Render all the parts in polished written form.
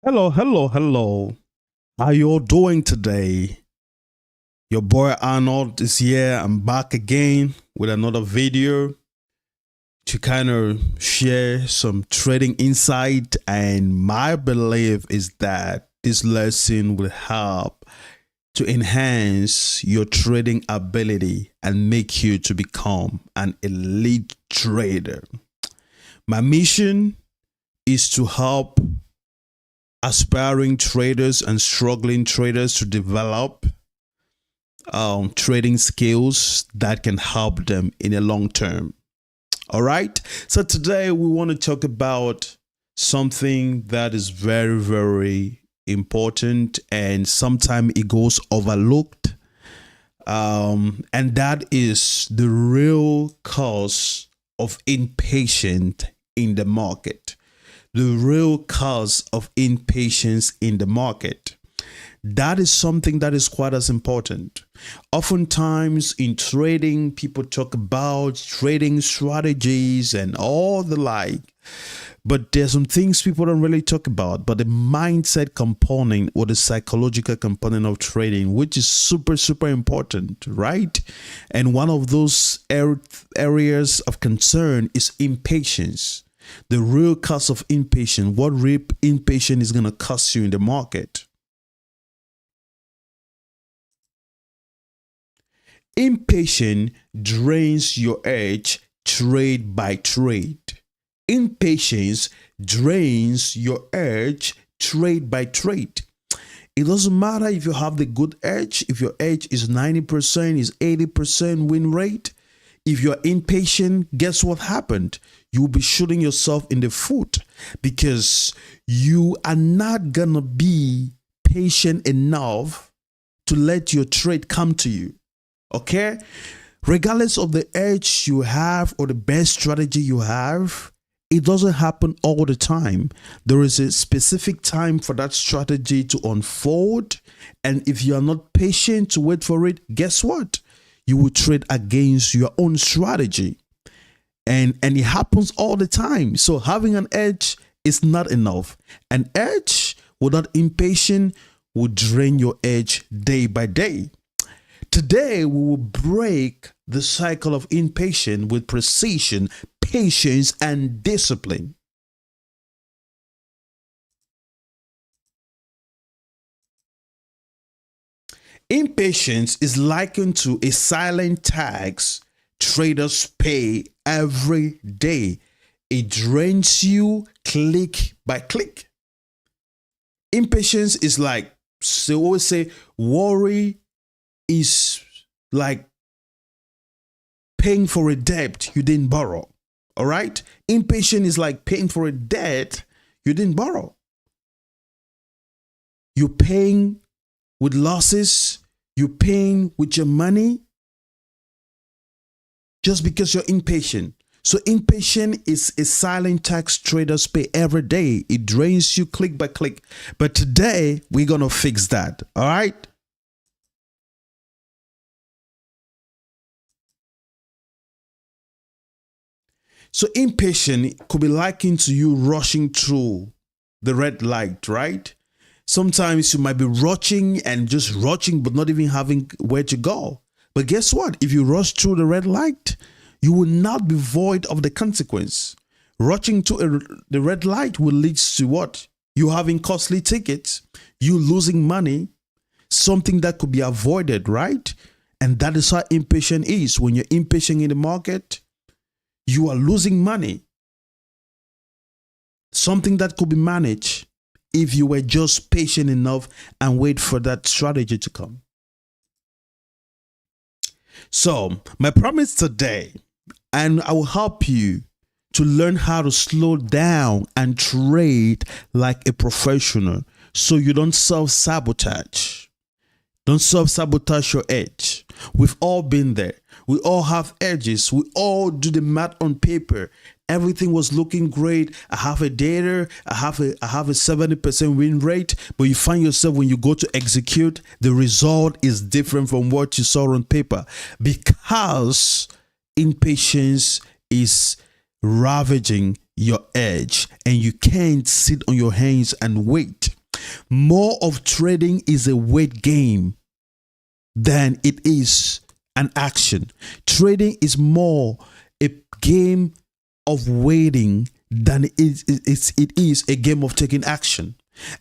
Hello, hello, hello. How you all doing today? Your boy Arnold is here. I'm back again with another video to kind of share some trading insight. And my belief is that this lesson will help to enhance your trading ability and make you to become an elite trader. My mission is to help aspiring traders and struggling traders to develop trading skills that can help them in the long term. All right. So today we want to talk about something that is very, very important and sometimes it goes overlooked. And that is the real cause of impatience in the market. The real cause of impatience in the market. That is something that is quite as important. Oftentimes in trading, people talk about trading strategies and all the like. But there's some things people don't really talk about, but the mindset component or the psychological component of trading, which is super, super important, right? And one of those areas of concern is impatience. The real cause of impatience, what real impatience is going to cost you in the market. Impatience drains your edge trade by trade. Impatience drains your edge trade by trade. It doesn't matter if you have the good edge, if your edge is 90%, is 80% win rate. If you're impatient, guess what happened? You will be shooting yourself in the foot because you are not gonna be patient enough to let your trade come to you. Okay? Regardless of the edge you have or the best strategy you have, it doesn't happen all the time. There is a specific time for that strategy to unfold. And if you are not patient to wait for it, guess what? You will trade against your own strategy. And it happens all the time. So having an edge is not enough. An edge without impatience will drain your edge day by day. Today, we will break the cycle of impatience with precision, patience, and discipline. Impatience is likened to a silent tax traders pay every day. It drains you click by click. Impatience is like, so always say, worry is like paying for a debt you didn't borrow. All right? Impatience is like paying for a debt you didn't borrow. You're paying with losses, you're paying with your money just because you're impatient. So impatient is a silent tax traders pay every day. It drains you click by click. But today we're gonna fix that. All right? So impatient could be likened to you rushing through the red light, right? Sometimes you might be rushing and just rushing, but not even having where to go. But guess what? If you rush through the red light, you will not be void of the consequence. Rushing to the red light will lead to what? You having costly tickets, you losing money, something that could be avoided, right? And that is how impatient is. When you're impatient in the market, you are losing money. Something that could be managed if you were just patient enough and wait for that strategy to come. So, my promise today, and I will help you to learn how to slow down and trade like a professional so you don't self sabotage. Don't self sabotage your edge. We've all been there. We all have edges. We all do the math on paper. Everything was looking great. I have a data. I have a 70% win rate. But you find yourself when you go to execute, the result is different from what you saw on paper because impatience is ravaging your edge and you can't sit on your hands and wait. More of trading is a wait game than it is an action. Trading is more a game of waiting than it is a game of taking action.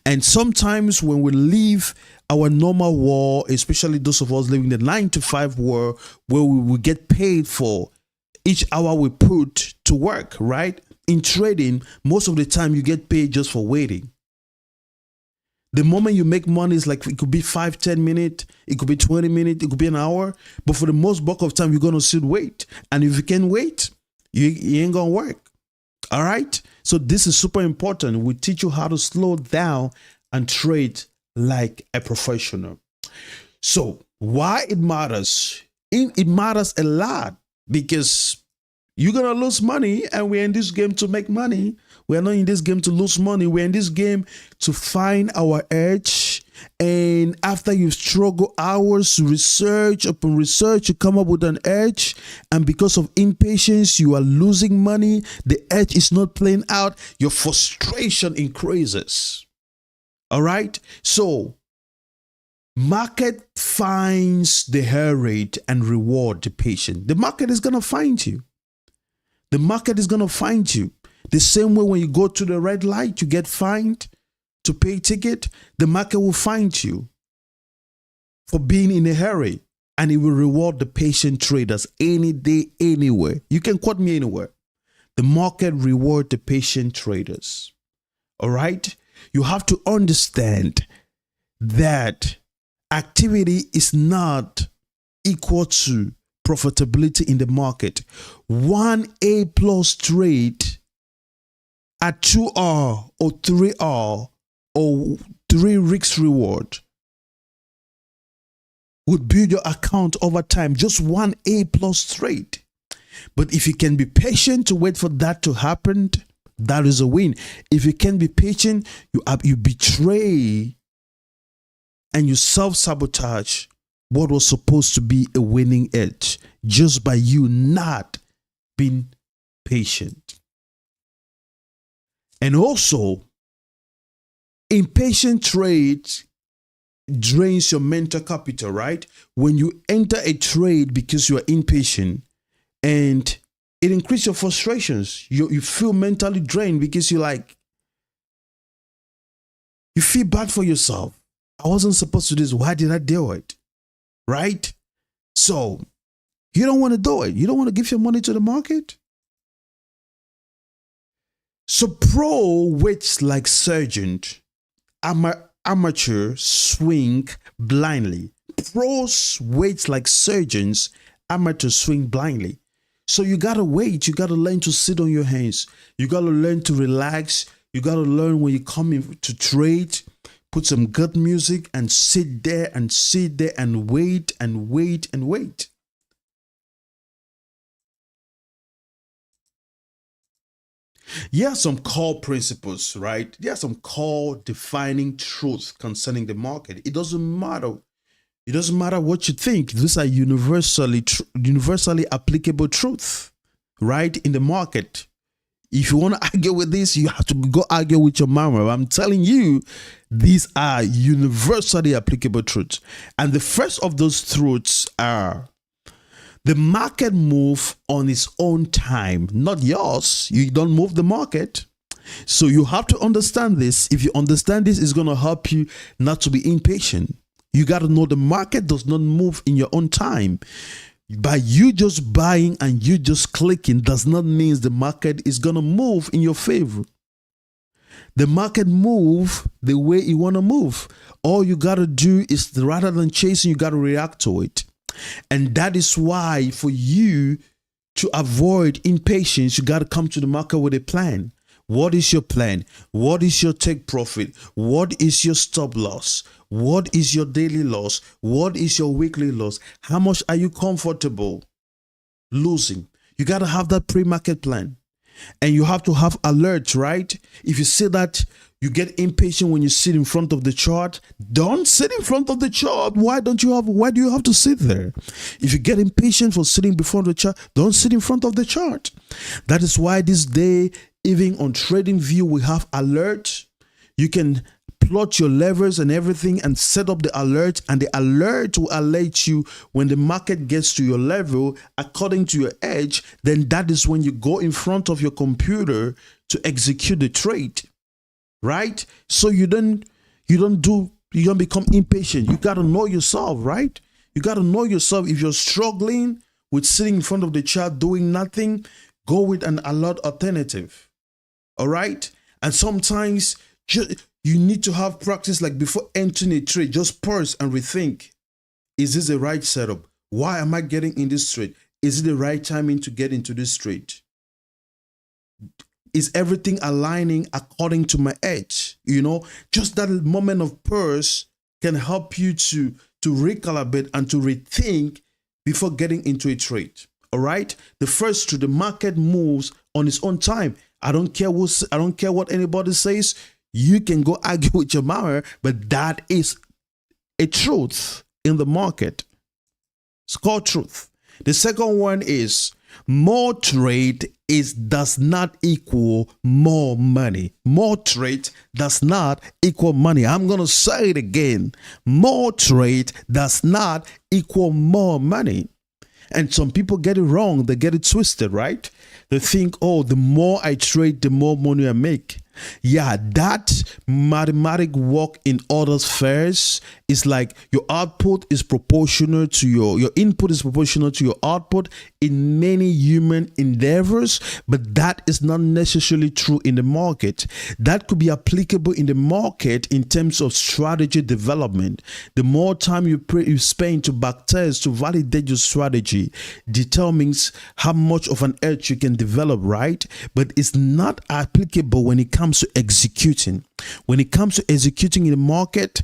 And sometimes when we leave our normal world, especially those of us living the 9 to 5 world, where we will get paid for each hour we put to work, right? In trading, most of the time you get paid just for waiting. The moment you make money is like, it could be 5-10 minutes, it could be 20 minutes, it could be an hour. But for the most bulk of time, you're going to sit wait. And if you can wait, you ain't going to work. All right. So this is super important. We teach you how to slow down and trade like a professional. So why it matters? It matters a lot because you're going to lose money, and we're in this game to make money. We're not in this game to lose money. We're in this game to find our edge. And after you struggle hours to research upon research, you come up with an edge. And because of impatience, you are losing money. The edge is not playing out. Your frustration increases. All right. So market finds the hurried and reward the patient. The market is going to find you. The market is going to find you. The same way when you go to the red light, you get fined to pay a ticket, the market will find you for being in a hurry, and it will reward the patient traders any day, anywhere. You can quote me anywhere. The market reward the patient traders. All right? You have to understand that activity is not equal to profitability in the market. One A plus trade at 2R or 3R or 3 risk reward would build your account over time. Just one A plus trade. But if you can be patient to wait for that to happen, that is a win. If you can be patient, you betray and you self-sabotage what was supposed to be a winning edge just by you not being patient. And also, impatient trade drains your mental capital, right? When you enter a trade because you are impatient, and it increases your frustrations. You feel mentally drained because you feel bad for yourself. I wasn't supposed to do this. Why did I do it? Right? So you don't want to do it. You don't want to give your money to the market. So pro waits like surgeon, amateur swing blindly. Pros waits like surgeons, amateur swing blindly. So you gotta wait. You gotta learn to sit on your hands. You gotta learn to relax. You gotta learn when you come in to trade. Put some good music and sit there and wait and wait and wait. Here are some core principles, right? There are some core defining truths concerning the market. It doesn't matter. It doesn't matter what you think. These are universally applicable truths, right, in the market. If you want to argue with this, you have to go argue with your mama. I'm telling you, these are universally applicable truths. And the first of those truths are the market moves on its own time, not yours. You don't move the market. So you have to understand this. If you understand this, it's going to help you not to be impatient. You got to know the market does not move in your own time. By you just buying and you just clicking does not mean the market is going to move in your favor. The market move the way you want to move. All you got to do is, rather than chasing, you got to react to it. And that is why for you to avoid impatience, you got to come to the market with a plan. What is your plan? What is your take profit? What is your stop loss? What is your daily loss? What is your weekly loss? How much are you comfortable losing? You got to have that pre-market plan. And you have to have alerts, right? If you see that you get impatient when you sit in front of the chart, don't sit in front of the chart. Why do you have to sit there? If you get impatient for sitting before the chart, don't sit in front of the chart. That is why this day, even on TradingView, we have alerts. You can plot your levers and everything and set up the alert, and the alert will alert you when the market gets to your level according to your edge. Then that is when you go in front of your computer to execute the trade, right? So you don't become impatient. You got to know yourself, right? You got to know yourself. If you're struggling with sitting in front of the chart doing nothing, go with an alert alternative. All right? And sometimes you need to have practice, like before entering a trade, just pause and rethink. Is this the right setup? Why am I getting in this trade? Is it the right timing to get into this trade? Is everything aligning according to my edge? Just that moment of pause can help you to recalibrate and to rethink before getting into a trade. All right. The market moves on its own time. I don't care what anybody says. You can go argue with your mama, but that is a truth in the market. It's called truth. The second one is more trade does not equal more money. More trade does not equal money. I'm going to say it again. More trade does not equal more money. And some people get it wrong. They get it twisted, right? They think, oh, the more I trade, the more money I make. Yeah, that mathematic work in other spheres is like your output is proportional to your input is proportional to your output in many human endeavors, but that is not necessarily true in the market. That could be applicable in the market in terms of strategy development. The more time you spend to backtest, to validate your strategy, determines how much of an edge you can develop, right? But it's not applicable when it comes to executing. When it comes to executing in the market,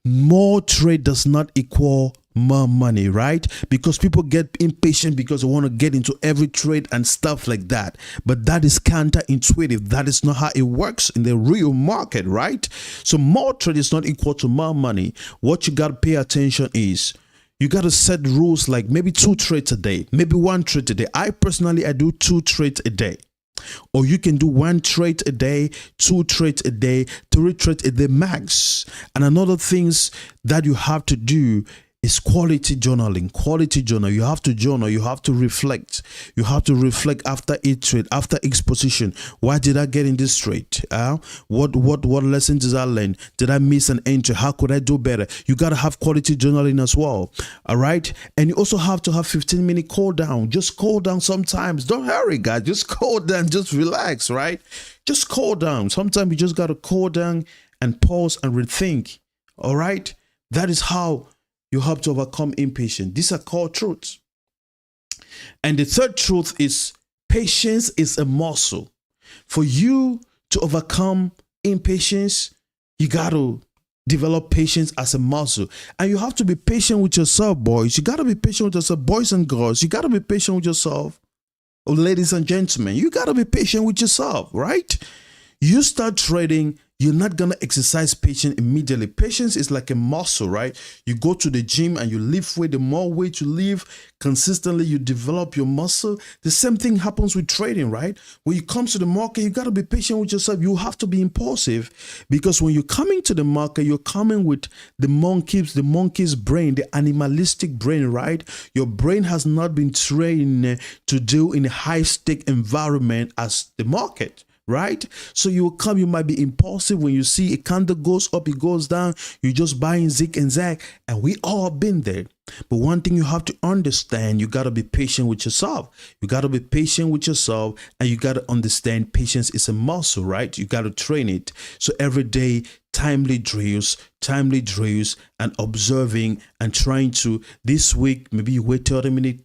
more trade does not equal more money, right? Because people get impatient because they want to get into every trade and stuff like that. But that is counterintuitive. That is not how it works in the real market, right? So more trade is not equal to more money. What you got to pay attention is you got to set rules like maybe 2 trades a day, maybe 1 trade a day. I do 2 trades a day. Or you can do 1 trade a day, 2 trades a day, 3 trades a day max. And another things that you have to do is quality journaling. Quality journal. You have to journal. You have to reflect. You have to reflect after each trade, after each position. Why did I get in this trade? What lessons did I learn? Did I miss an entry? How could I do better? You got to have quality journaling as well. All right. And you also have to have 15-minute cool down. Just cool down sometimes. Don't hurry, guys. Just cool down. Just relax, right? Just cool down. Sometimes you just got to cool down and pause and rethink. All right. That is how you help to overcome impatience. These are called truths. And the third truth is patience is a muscle. For you to overcome impatience, you got to develop patience as a muscle. And you have to be patient with yourself, boys. You got to be patient with yourself, boys and girls. You got to be patient with yourself. Oh, ladies and gentlemen, you got to be patient with yourself, right? You start trading, you're not going to exercise patience immediately. Patience is like a muscle, right? You go to the gym and you lift weight. The more weight you lift consistently, you develop your muscle. The same thing happens with trading, right? When you come to the market, you got to be patient with yourself. You have to be impulsive, because when you're coming to the market, you're coming with the monkey's brain, the animalistic brain, right? Your brain has not been trained to deal in a high-stake environment as the market. Right? So you will come, you might be impulsive. When you see a candle goes up, it goes down, you're just buying zig and zag. And we all been there. But one thing you have to understand, you got to be patient with yourself. You got to be patient with yourself, and you got to understand patience is a muscle, right? You got to train it. So every day, timely drills, and observing and trying to, this week, maybe you wait 30 minutes,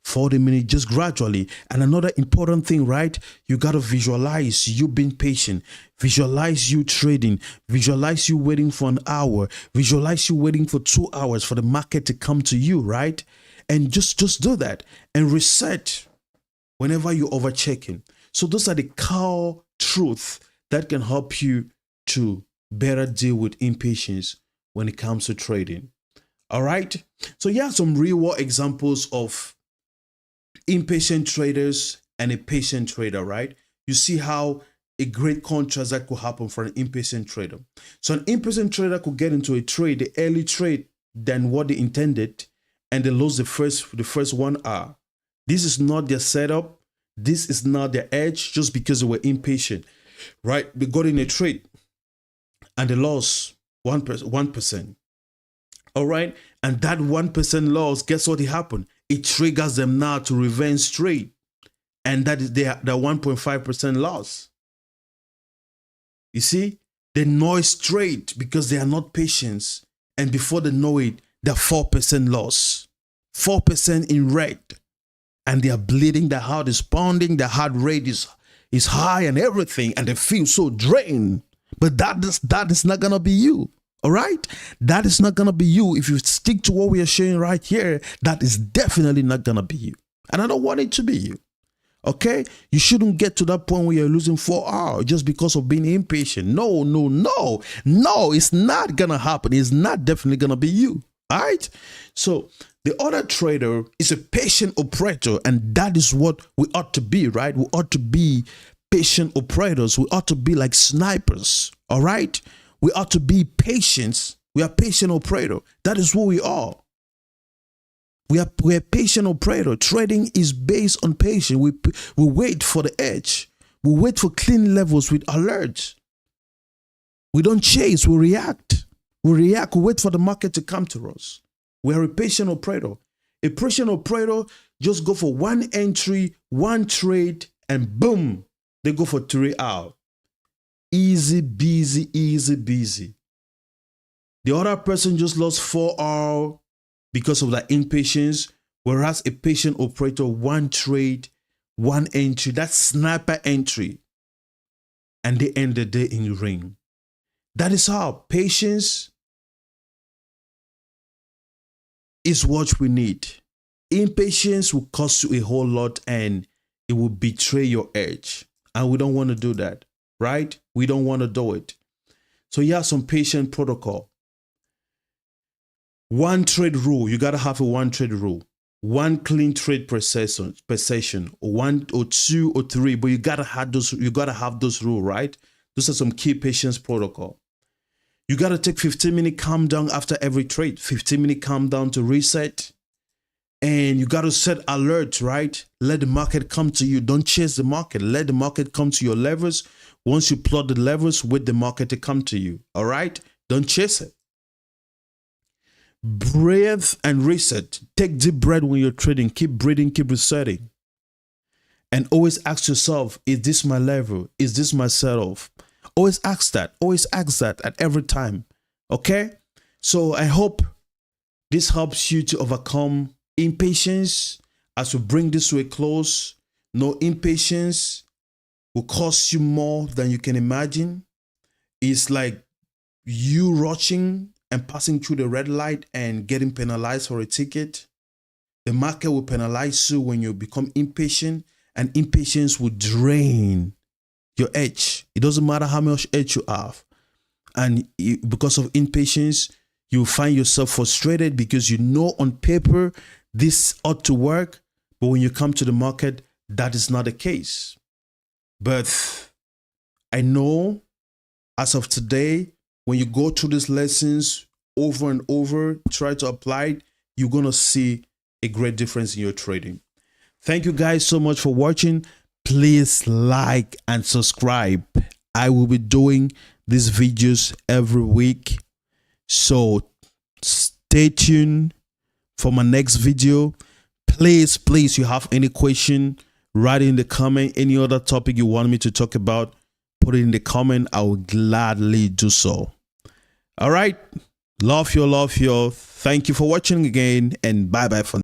40 minutes, just gradually. And another important thing, right? You got to visualize you being patient. Visualize you trading. Visualize you waiting for an hour. Visualize you waiting for 2 hours for the market to come to you, right? And just do that and reset whenever you're overchecking. So those are the core truths that can help you to better deal with impatience when it comes to trading. All right. So here are some real world examples of impatient traders and a patient trader, right? You see how a great contrast that could happen for an impatient trader. So an impatient trader could get into a trade, the early trade, than what they intended, and they lose the first 1 hour. This is not their setup. This is not their edge, just because they were impatient, right? They got in a trade and they lost 1%. All right. And that 1% loss, guess what happened? It triggers them now to revenge trade. And that is their 1.5% loss. You see, they noise trade because they are not patient. And before they know it, they're 4% loss, 4% in red. And they are bleeding, their heart is pounding, their heart rate is high and everything. And they feel so drained. But that is not going to be you. All right. That is not going to be you. If you stick to what we are sharing right here, that is definitely not going to be you. And I don't want it to be you. Okay. You shouldn't get to that point where you're losing 4 hours just because of being impatient. No, it's not going to happen. It's not definitely going to be you. All right. So the other trader is a patient operator, and that is what we ought to be, right? We ought to be patient operators. We ought to be like snipers. All right. We ought to be patient. We are patient operator. That is who we are. We are patient operator. Trading is based on patience. We wait for the edge. We wait for clean levels with alerts. We don't chase. We react. We wait for the market to come to us. We are a patient operator. A patient operator just go for one entry, one trade, and boom, they go for 3 hours. Easy, busy, easy, busy. The other person just lost 4 hours because of that impatience, whereas a patient operator, one trade, one entry, that's sniper entry, and they end the day in the ring. That is how patience is what we need. Impatience will cost you a whole lot, and it will betray your edge. And we don't want to do that, right? We don't want to do it. So you have some patient protocol. One trade rule. You got to have a one trade rule. One clean trade per session, one or two or three, but you got to have those. You got to have those rules, right? Those are some key patience protocol. You got to take 15-minute calm down after every trade. 15-minute calm down to reset. And you got to set alerts, right? Let the market come to you. Don't chase the market. Let the market come to your levels. Once you plot the levels, wait the market to come to you. All right? Don't chase it. Breathe and reset. Take deep breath when you're trading. Keep breathing, keep resetting. And always ask yourself, is this my level? Is this my set-off? Always ask that. Always ask that at every time. Okay? So I hope this helps you to overcome impatience. As we bring this to a close, no, impatience will cost you more than you can imagine. It's like you rushing and passing through the red light and getting penalized for a ticket. The market will penalize you when you become impatient, and impatience will drain your edge. It doesn't matter how much edge you have. And because of impatience, you find yourself frustrated because you know on paper this ought to work, but when you come to the market, that is not the case. But I know as of today, when you go through these lessons over and over, try to apply it, you're going to see a great difference in your trading. Thank you guys so much for watching. Please like and subscribe. I will be doing these videos every week. So stay tuned for my next video. Please, you have any question, write in the comment. Any other topic you want me to talk about, put it in the comment. I will gladly do so. All right. Love you. Thank you for watching again, and bye-bye for now.